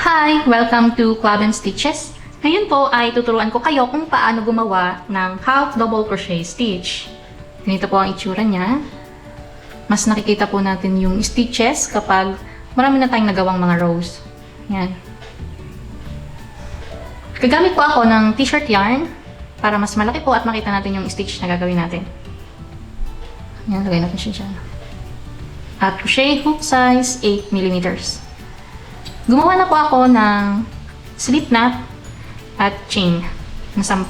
Hi! Welcome to CloveM Stitches. Ngayon po ay tuturuan ko kayo kung paano gumawa ng half double crochet stitch. Ganito po ang itsura niya. Mas nakikita po natin yung stitches kapag marami na tayong nagawang mga rows. Yan. Gagamit po ako ng t-shirt yarn para mas malaki po at makita natin yung stitch na gagawin natin. Yan, lagay natin siya dyan. At crochet hook size 8mm. Gumawa na po ako ng slip knot at chain na 10.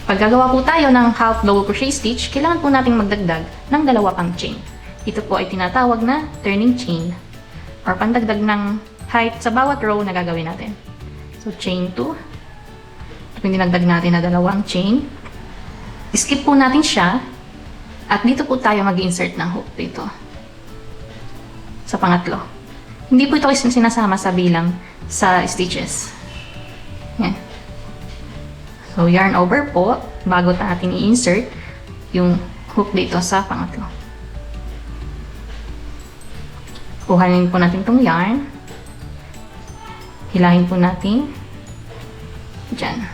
Pag gagawa po tayo ng half double crochet stitch, kailangan po nating magdagdag ng 2 pang chain. Ito po ay tinatawag na turning chain or pandagdag ng height sa bawat row na gagawin natin. So, chain 2. Ito yung dinagdag natin na 2 chain. Skip po natin siya at dito po tayo mag-insert ng hook dito sa pangatlo. Hindi po ito sinasama sa bilang sa stitches. Yan. So, yarn over po bago natin i-insert yung hook dito sa pangatlo. Kuhanin po natin itong yarn. Hilahin po natin dyan.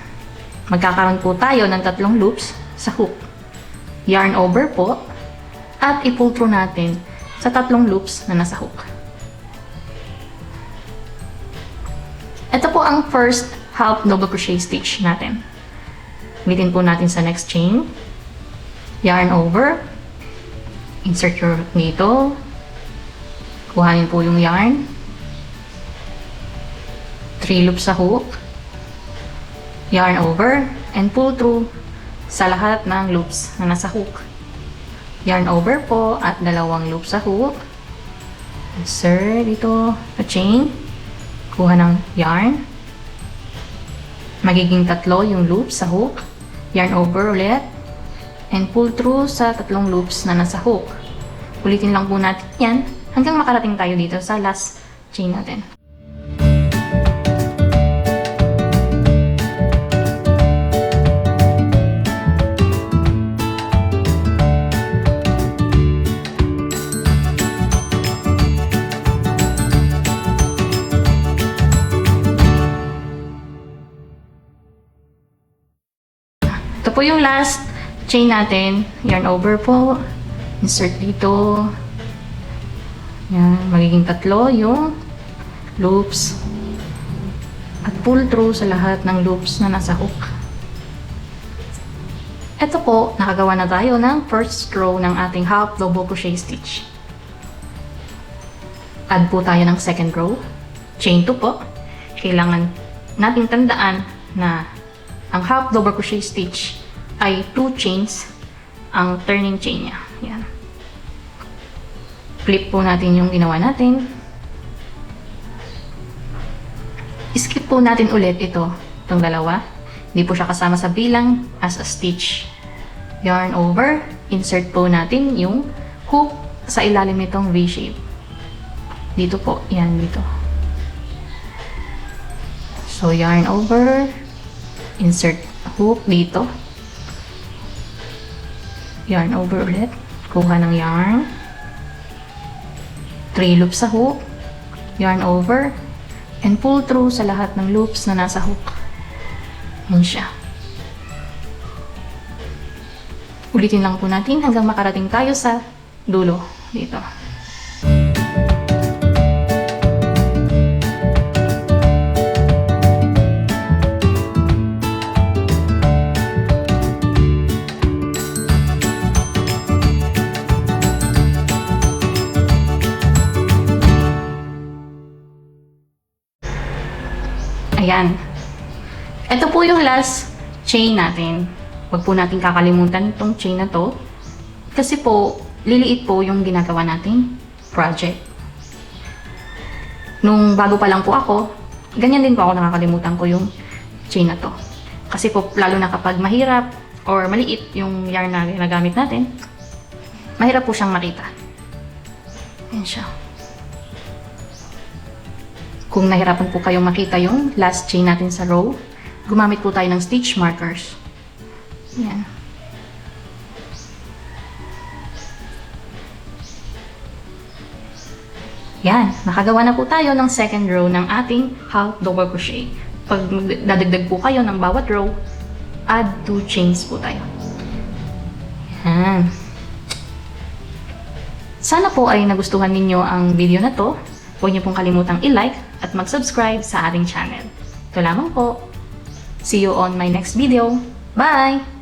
Magkakaroon po tayo ng 3 loops sa hook. Yarn over po at i-pull through natin sa 3 loops na nasa hook. Ito po ang first half double crochet stitch natin. Gamitin po natin sa next chain. Yarn over. Insert your hook dito. Kuhanin po yung yarn. 3 loops sa hook. Yarn over. And pull through sa lahat ng loops na nasa hook. Yarn over po at 2 loops sa hook. Insert dito sa chain. Kuha ng yarn. Magiging 3 yung loops sa hook. Yarn over ulit. And pull through sa 3 loops na nasa hook. Ulitin lang po natin yan hanggang makarating tayo dito sa last chain natin. Ito po yung last chain natin. Yarn over po. Insert dito. Yan. Magiging 3 yung loops. At pull through sa lahat ng loops na nasa hook. Ito po, nakagawa na tayo ng first row ng ating half double crochet stitch. Add po tayo ng second row. Chain 2 po. Kailangan nating tandaan na ang half double crochet stitch ay 2 chains ang turning chain niya. Yan. Flip po natin yung ginawa natin. Skip po natin ulit itong 2. Hindi po siya kasama sa bilang as a stitch. Yarn over. Insert po natin yung hook sa ilalim nitong V-shape. Dito po. Yan, dito. So, yarn over. Insert hook dito. Yarn over ulit. Kuha ng yarn. 3 loops sa hook. Yarn over. And pull through sa lahat ng loops na nasa hook. Yan siya. Ulitin lang po natin hanggang makarating tayo sa dulo. Dito. Ayan. Ito po yung last chain natin. Huwag po natin kakalimutan itong chain na to. Kasi po, liliit po yung ginagawa nating project. Nung bago pa lang po ako, ganyan din po ako nakakalimutan ko yung chain na to. Kasi po, lalo na kapag mahirap or maliit yung yarn na ginagamit natin, mahirap po siyang makita. Ayan siya. Kung nahirapan po kayong makita yung last chain natin sa row, gumamit po tayo ng stitch markers. Yan. Yan, nakagawa na po tayo ng second row ng ating half double crochet. Pag dadagdag po kayo ng bawat row, add 2 chains po tayo. Yan. Sana po ay nagustuhan ninyo ang video na to. Huwag niyo pong kalimutang i-like at mag-subscribe sa ating channel. Ito lamang po. See you on my next video. Bye!